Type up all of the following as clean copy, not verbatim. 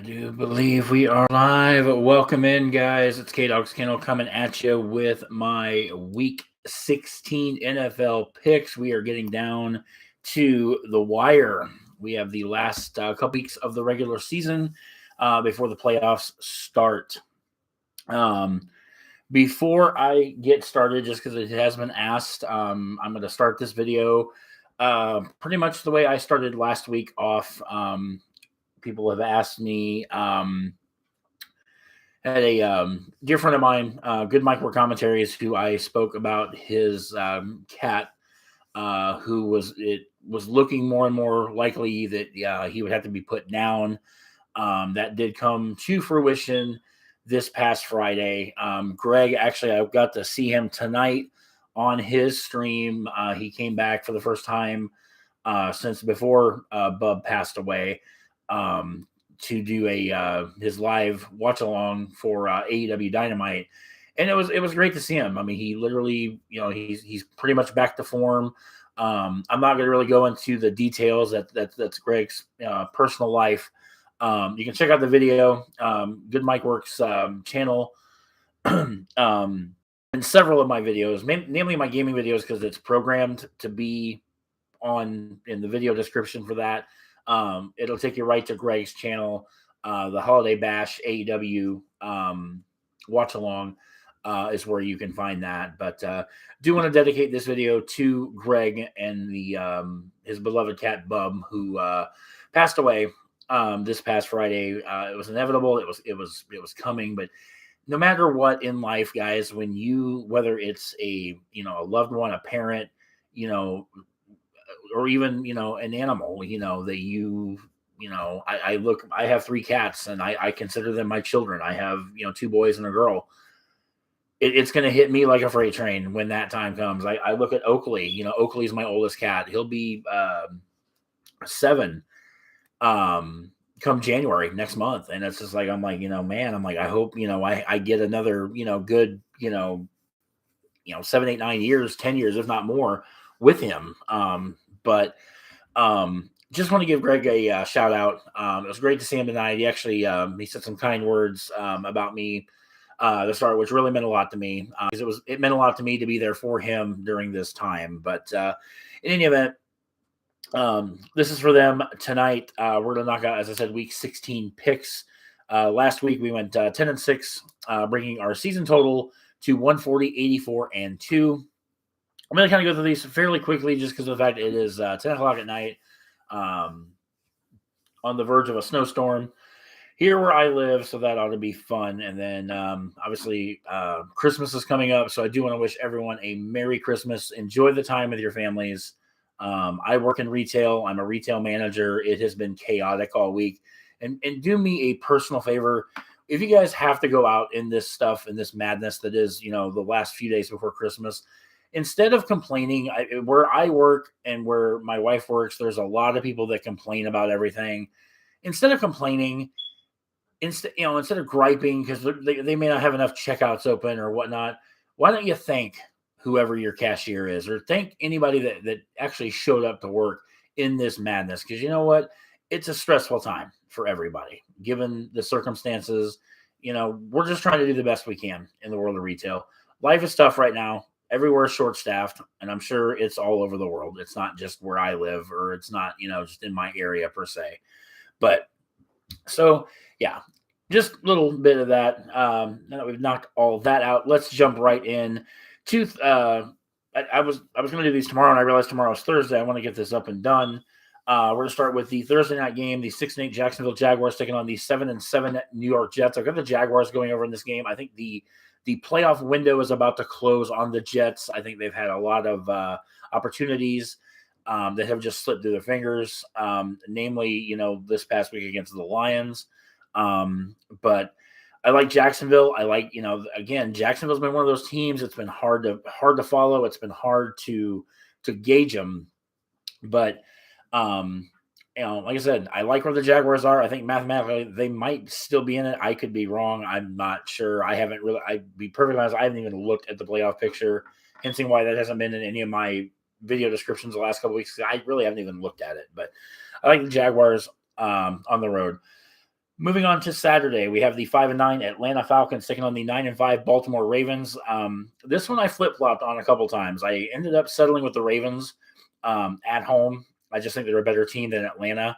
do believe we are live. Welcome in, guys. It's K-Dog's Kennel coming at you with my Week 16 NFL picks. We are getting down to the wire. We have the last couple weeks of the regular season before the playoffs start. Before I get started, just because it has been asked, I'm going to start this video pretty much the way I started last week off. People have asked me, had a dear friend of mine, GoodMicWork Commentaries, who I spoke about his cat, who was looking more and more likely that he would have to be put down. That did come to fruition this past Friday. Greg, actually, I got to see him tonight on his stream. He came back for the first time since before Bub passed away. To do his live watch along for AEW Dynamite, and it was great to see him. I mean, he literally, he's pretty much back to form. I'm not going to really go into the details. That's Greg's personal life. You can check out the video, GoodMicWorks channel, and several of my videos, namely my gaming videos, because it's programmed to be in the video description for that. It'll take you right to Greg's channel, the Holiday Bash AEW watch along is where you can find that. But do want to dedicate this video to Greg and his beloved cat Bub, who passed away this past Friday. It was inevitable. It was coming. But no matter what in life, guys, whether it's a loved one, a parent, or even, an animal, that I have 3 cats and I consider them my children. I have, 2 boys and a girl. It's going to hit me like a freight train when that time comes. I look at Oakley, Oakley's my oldest cat. He'll be 7 come January next month. And it's just like, I'm like, man, I'm like, I hope, I get another, good, 7, 8, 9 years, 10 years, if not more with him. But just want to give Greg a shout out. It was great to see him tonight. He actually he said some kind words about me to start, which really meant a lot to me, because it meant a lot to me to be there for him during this time. But in any event, this is for them tonight. We're going to knock out, as I said, Week 16 picks. Last week we went 10-6, bringing our season total to 140, 84, and 2. I'm going to kind of go through these fairly quickly just because of the fact it is 10 o'clock at night, on the verge of a snowstorm here where I live, so that ought to be fun. And then, obviously, Christmas is coming up, so I do want to wish everyone a Merry Christmas. Enjoy the time with your families. I work in retail. I'm a retail manager. It has been chaotic all week. And do me a personal favor. If you guys have to go out in this stuff, in this madness that is, the last few days before Christmas, instead of complaining, where I work and where my wife works, there's a lot of people that complain about everything. Instead of complaining, instead of griping because they may not have enough checkouts open or whatnot, why don't you thank whoever your cashier is, or thank anybody that actually showed up to work in this madness? Because you know what? It's a stressful time for everybody, given the circumstances. We're just trying to do the best we can in the world of retail. Life is tough right now. Everywhere is short-staffed, and I'm sure it's all over the world. It's not just where I live, or it's not, just in my area per se. But so, yeah, just a little bit of that. Now that we've knocked all that out, let's jump right in to. I was going to do these tomorrow, and I realized tomorrow is Thursday. I want to get this up and done. We're going to start with the Thursday night game, the 6-8 Jacksonville Jaguars taking on the 7-7 New York Jets. I've got the Jaguars going over in this game. I think the playoff window is about to close on the Jets. I think they've had a lot of opportunities that have just slipped through their fingers, namely, this past week against the Lions. But I like Jacksonville. I like, again, Jacksonville's been one of those teams. It's been hard to follow. It's been hard to gauge them. But, like I said, I like where the Jaguars are. I think mathematically they might still be in it. I could be wrong. I'm not sure. I'd be perfectly honest, I haven't even looked at the playoff picture, hensing why that hasn't been in any of my video descriptions the last couple of weeks. I really haven't even looked at it. But I like the Jaguars on the road. Moving on to Saturday, we have the 5-9 Atlanta Falcons taking on the 9-5 Baltimore Ravens. This one I flip-flopped on a couple times. I ended up settling with the Ravens at home. I just think they're a better team than Atlanta.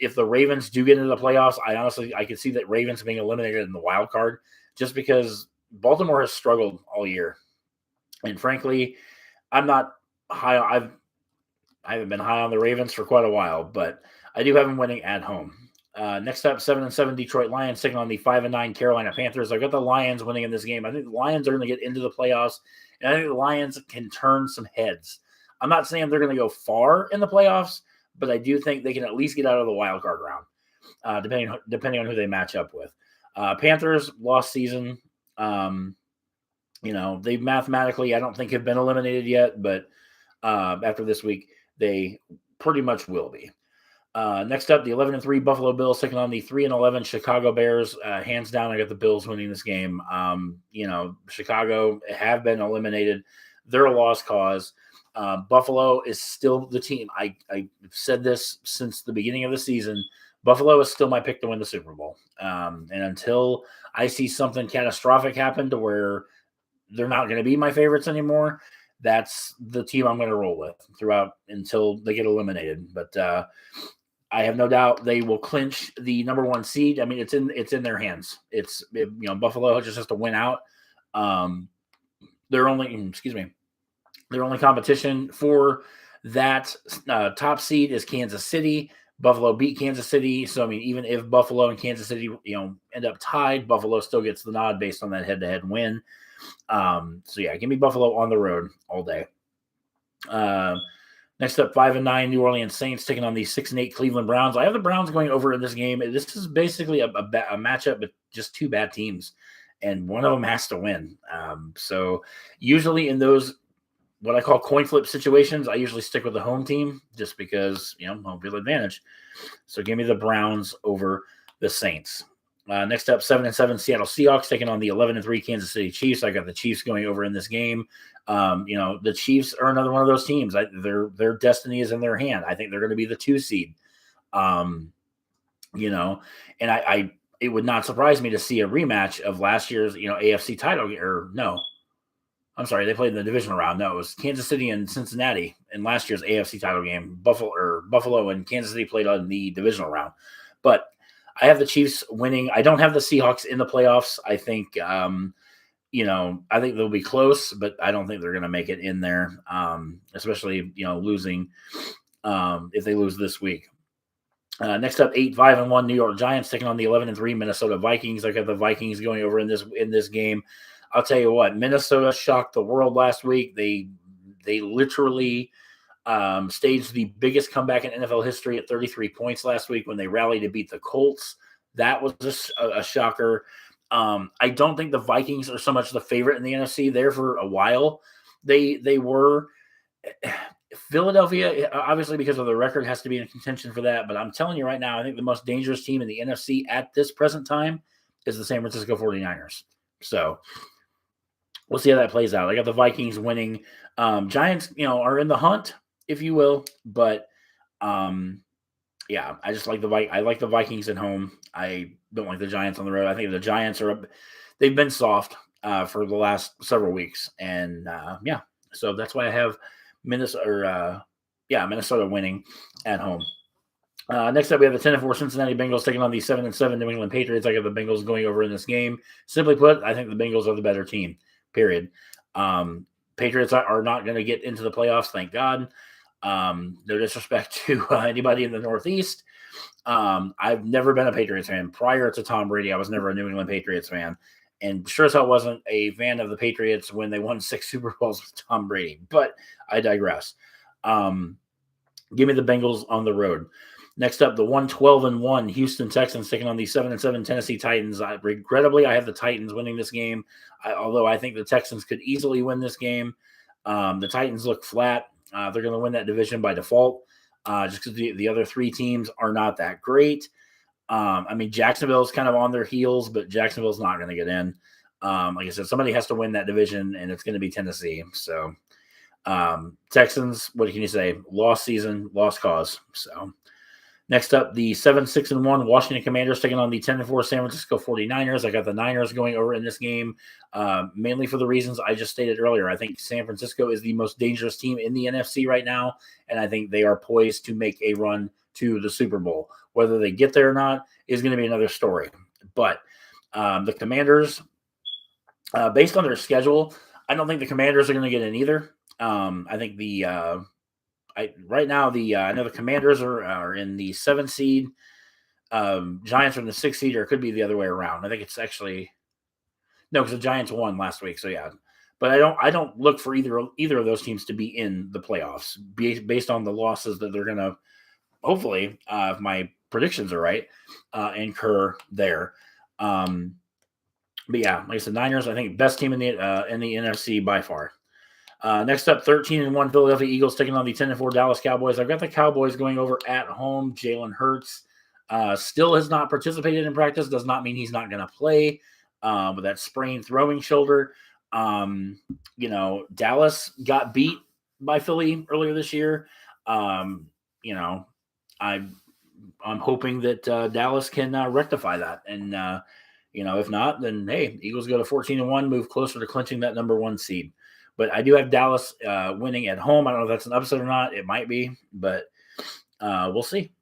If the Ravens do get into the playoffs, I could see that Ravens being eliminated in the wild card just because Baltimore has struggled all year. And frankly, I'm not high. I haven't been high on the Ravens for quite a while, but I do have them winning at home. Next up, 7-7 Detroit Lions taking on the 5-9 Carolina Panthers. I've got the Lions winning in this game. I think the Lions are going to get into the playoffs, and I think the Lions can turn some heads. I'm not saying they're going to go far in the playoffs, but I do think they can at least get out of the wild card round, depending on who they match up with. Panthers lost season. They mathematically, I don't think, have been eliminated yet, but after this week, they pretty much will be. Next up, the 11-3 Buffalo Bills taking on the 3-11 Chicago Bears. Hands down, I got the Bills winning this game. Chicago have been eliminated. They're a lost cause. Buffalo is still the team. I said this since the beginning of the season. Buffalo is still my pick to win the Super Bowl. And until I see something catastrophic happen to where they're not going to be my favorites anymore, that's the team I'm going to roll with throughout until they get eliminated. But I have no doubt they will clinch the number one seed. I mean, it's in their hands. Buffalo just has to win out. Their only competition for that top seed is Kansas City. Buffalo beat Kansas City, so I mean, even if Buffalo and Kansas City, end up tied, Buffalo still gets the nod based on that head-to-head win. Give me Buffalo on the road all day. Next up, 5-9 New Orleans Saints taking on the 6-8 Cleveland Browns. I have the Browns going over in this game. This is basically a matchup with just two bad teams, and one of them has to win. So usually in those what I call coin flip situations, I usually stick with the home team just because, home field advantage. So give me the Browns over the Saints. Next up, 7-7 Seattle Seahawks taking on the 11-3 Kansas City Chiefs. I got the Chiefs going over in this game. The Chiefs are another one of those teams. Their destiny is in their hand. I think they're going to be the 2 seed. And it would not surprise me to see a rematch of last year's, AFC title. Or no, I'm sorry, they played in the divisional round. No, it was Kansas City and Cincinnati in last year's AFC title game. Buffalo and Kansas City played on the divisional round. But I have the Chiefs winning. I don't have the Seahawks in the playoffs. I think, I think they'll be close, but I don't think they're going to make it in there, especially, losing if they lose this week. Next up, 8-5-1 New York Giants taking on the 11-3 Minnesota Vikings. I got the Vikings going over in this game. I'll tell you what, Minnesota shocked the world last week. They literally staged the biggest comeback in NFL history at 33 points last week when they rallied to beat the Colts. That was just a shocker. I don't think the Vikings are so much the favorite in the NFC there for a while. They were. Philadelphia, obviously because of the record, has to be in contention for that. But I'm telling you right now, I think the most dangerous team in the NFC at this present time is the San Francisco 49ers. So we'll see how that plays out. I got the Vikings winning. Giants, are in the hunt, if you will. But, I just like I like the Vikings at home. I don't like the Giants on the road. I think the Giants they've been soft for the last several weeks. And, so that's why I have Minnesota winning at home. Next up, we have the 10-4 Cincinnati Bengals taking on the 7-7 New England Patriots. I got the Bengals going over in this game. Simply put, I think the Bengals are the better team, period. Patriots are not going to get into the playoffs, thank God. No disrespect to anybody in the Northeast. I've never been a Patriots fan. Prior to Tom Brady, I was never a New England Patriots fan. And sure as hell wasn't a fan of the Patriots when they won 6 Super Bowls with Tom Brady. But I digress. Give me the Bengals on the road. Next up, the 1-12-1 Houston Texans taking on the 7-7 Tennessee Titans. Regrettably, I have the Titans winning this game, although I think the Texans could easily win this game. The Titans look flat. They're going to win that division by default just because the other 3 teams are not that great. Jacksonville's kind of on their heels, but Jacksonville's not going to get in. Like I said, somebody has to win that division, and it's going to be Tennessee. So Texans, what can you say? Lost season, lost cause. So Next up, the 7-6-1 Washington Commanders taking on the 10-4 San Francisco 49ers. I got the Niners going over in this game, mainly for the reasons I just stated earlier. I think San Francisco is the most dangerous team in the NFC right now, and I think they are poised to make a run to the Super Bowl. Whether they get there or not is going to be another story. But the Commanders, based on their schedule, I don't think the Commanders are going to get in either. I think right now I know the Commanders are in the 7th seed. Giants are in the 6th seed, or it could be the other way around. I think it's actually no, because the Giants won last week, so yeah. But I don't look for either of those teams to be in the playoffs based on the losses that they're going to hopefully, if my predictions are right, incur there. But yeah, like I said, Niners, I think best team in the NFC by far. Next up, 13-1 Philadelphia Eagles taking on the 10-4 Dallas Cowboys. I've got the Cowboys going over at home. Jalen Hurts still has not participated in practice. Does not mean he's not going to play with that sprained throwing shoulder. Dallas got beat by Philly earlier this year. I'm hoping that Dallas can rectify that. And, if not, then, hey, Eagles go to 14-1, move closer to clinching that number 1 seed. But I do have Dallas winning at home. I don't know if that's an upset or not. It might be, but we'll see.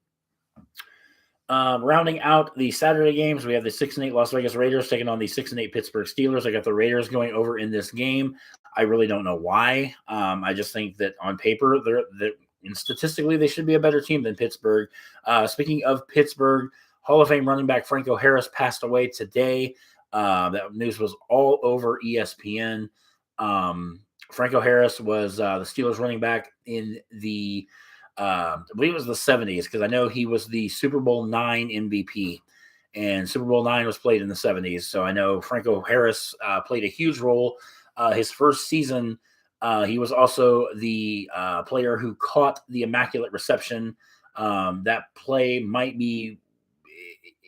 Rounding out the Saturday games, we have the 6-8 Las Vegas Raiders taking on the 6-8 Pittsburgh Steelers. I got the Raiders going over in this game. I really don't know why. I just think that on paper, and statistically, they should be a better team than Pittsburgh. Speaking of Pittsburgh, Hall of Fame running back Franco Harris passed away today. That news was all over ESPN. Franco Harris was the Steelers running back in the I believe it was the 70s, because I know he was the Super Bowl 9 MVP, and Super Bowl 9 was played in the 70s. So I know Franco Harris played a huge role. His first season, he was also the player who caught the Immaculate Reception. That play might be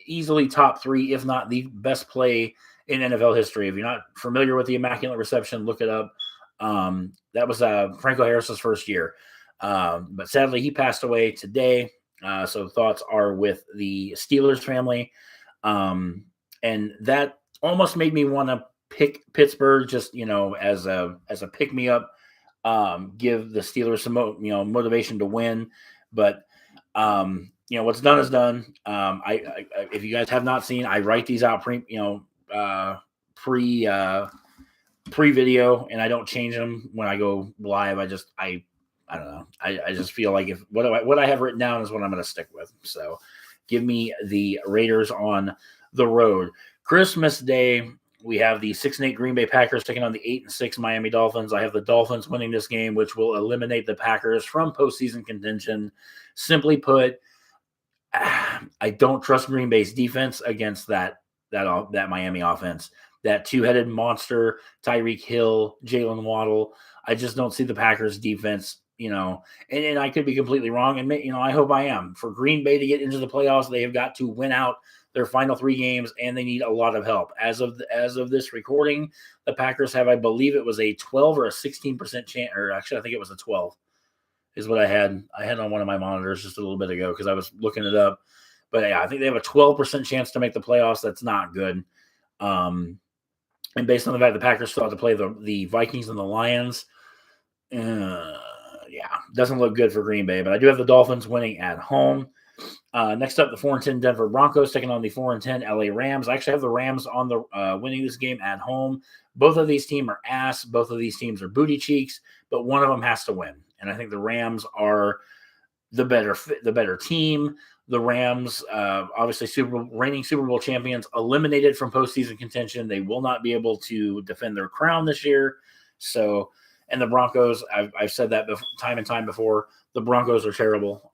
easily top 3, if not the best play in NFL history. If you're not familiar with the Immaculate Reception, look it up. That was Franco Harris's first year. But sadly, he passed away today. So thoughts are with the Steelers family. And that almost made me want to pick Pittsburgh, just, as a pick-me-up, give the Steelers some, motivation to win. But, what's done is done. If you guys have not seen, I write these out pre-video, and I don't change them when I go live. I don't know. I just feel like if what I have written down is what I'm going to stick with. So give me the Raiders on the road. Christmas Day, we have the 6-8 Green Bay Packers taking on the 8-6 Miami Dolphins. I have the Dolphins winning this game, which will eliminate the Packers from postseason contention. Simply put, I don't trust Green Bay's defense against that Miami offense. That two-headed monster, Tyreek Hill, Jalen Waddle. I just don't see the Packers defense, and I could be completely wrong. And, I hope I am. For Green Bay to get into the playoffs, they have got to win out their final 3 games, and they need a lot of help. As of this recording, the Packers have, I believe it was a 12 or a 16% chance, or actually I think it was a 12 is what I had. I had on one of my monitors just a little bit ago because I was looking it up. But yeah, I think they have a 12% chance to make the playoffs. That's not good. And based on the fact the Packers still have to play the Vikings and the Lions, doesn't look good for Green Bay. But I do have the Dolphins winning at home. Next up, the 4-10 Denver Broncos taking on the 4-10 LA Rams. I actually have the Rams on the winning this game at home. Both of these teams are ass. Both of these teams are booty cheeks, but one of them has to win. And I think the Rams are the better team. The Rams, obviously reigning Super Bowl champions, eliminated from postseason contention. They will not be able to defend their crown this year. So, and the Broncos, I've said that time and time before, the Broncos are terrible.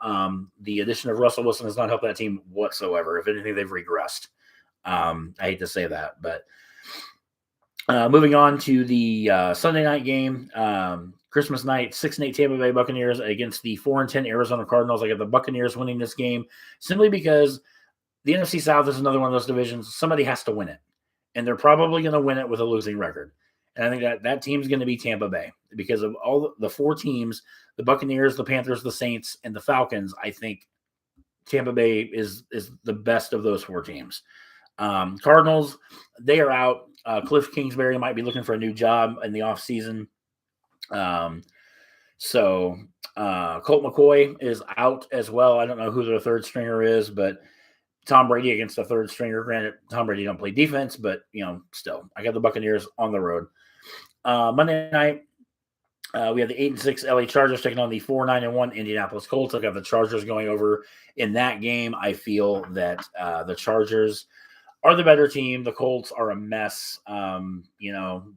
The addition of Russell Wilson has not helped that team whatsoever. If anything, they've regressed. I hate to say that, but moving on to the Sunday night game, Christmas night, 6-8 Tampa Bay Buccaneers against the 4-10 Arizona Cardinals. I got the Buccaneers winning this game simply because the NFC South is another one of those divisions. Somebody has to win it, and they're probably going to win it with a losing record. And I think that team's going to be Tampa Bay because of all the 4 teams, the Buccaneers, the Panthers, the Saints, and the Falcons. I think Tampa Bay is the best of those 4 teams. Cardinals, they are out. Cliff Kingsbury might be looking for a new job in the offseason. So Colt McCoy is out as well. I don't know who their third stringer is, but Tom Brady against the third stringer. Granted, Tom Brady don't play defense, but still, I got the Buccaneers on the road. Monday night, we have the 8-6 LA Chargers taking on the 4-9-1 Indianapolis Colts. I got the Chargers going over in that game. I feel that the Chargers are the better team. The Colts are a mess.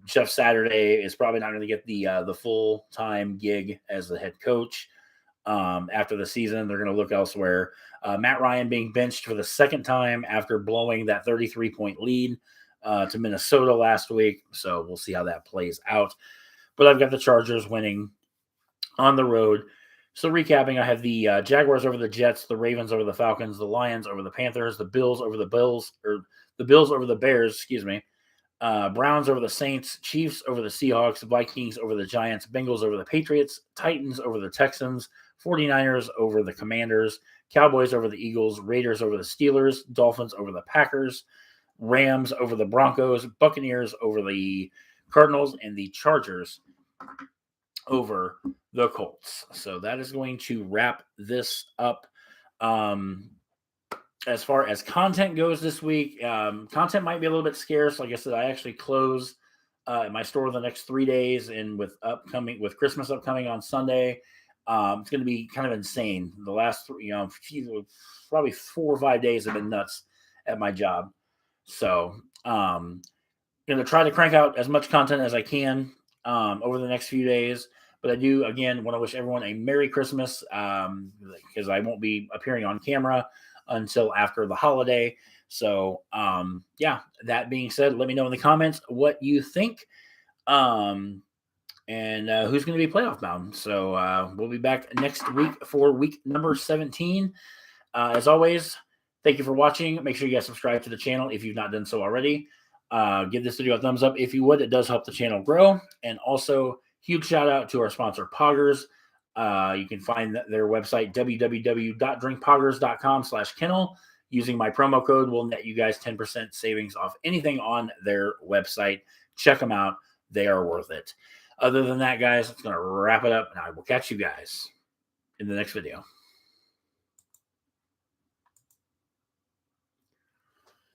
Jeff Saturday is probably not going to get the full-time gig as the head coach. After the season, they're going to look elsewhere. Matt Ryan being benched for the second time after blowing that 33-point lead to Minnesota last week. So we'll see how that plays out. But I've got the Chargers winning on the road. So recapping, I have the Jaguars over the Jets, the Ravens over the Falcons, the Lions over the Panthers, the Bills over the Bills over the Bears, Browns over the Saints, Chiefs over the Seahawks, Vikings over the Giants, Bengals over the Patriots, Titans over the Texans, 49ers over the Commanders, Cowboys over the Eagles, Raiders over the Steelers, Dolphins over the Packers, Rams over the Broncos, Buccaneers over the Cardinals, and the Chargers over the Colts. So that is going to wrap this up. As far as content goes this week, content might be a little bit scarce. Like I said, I actually close my store the next 3 days, and with Christmas upcoming on Sunday, it's going to be kind of insane. The last probably 4 or 5 days have been nuts at my job. So going to try to crank out as much content as I can over the next few days. But I do, again, want to wish everyone a Merry Christmas because I won't be appearing on camera until after the holiday. So, that being said, let me know in the comments what you think and who's going to be playoff bound. So we'll be back next week for week number 17. As always, thank you for watching. Make sure you guys subscribe to the channel if you've not done so already. Give this video a thumbs up if you would. It does help the channel grow. And also, huge shout out to our sponsor, Poggers. You can find their website, www.drinkpoggers.com/kennel. Using my promo code will net you guys 10% savings off anything on their website. Check them out. They are worth it. Other than that, guys, it's going to wrap it up, and I will catch you guys in the next video.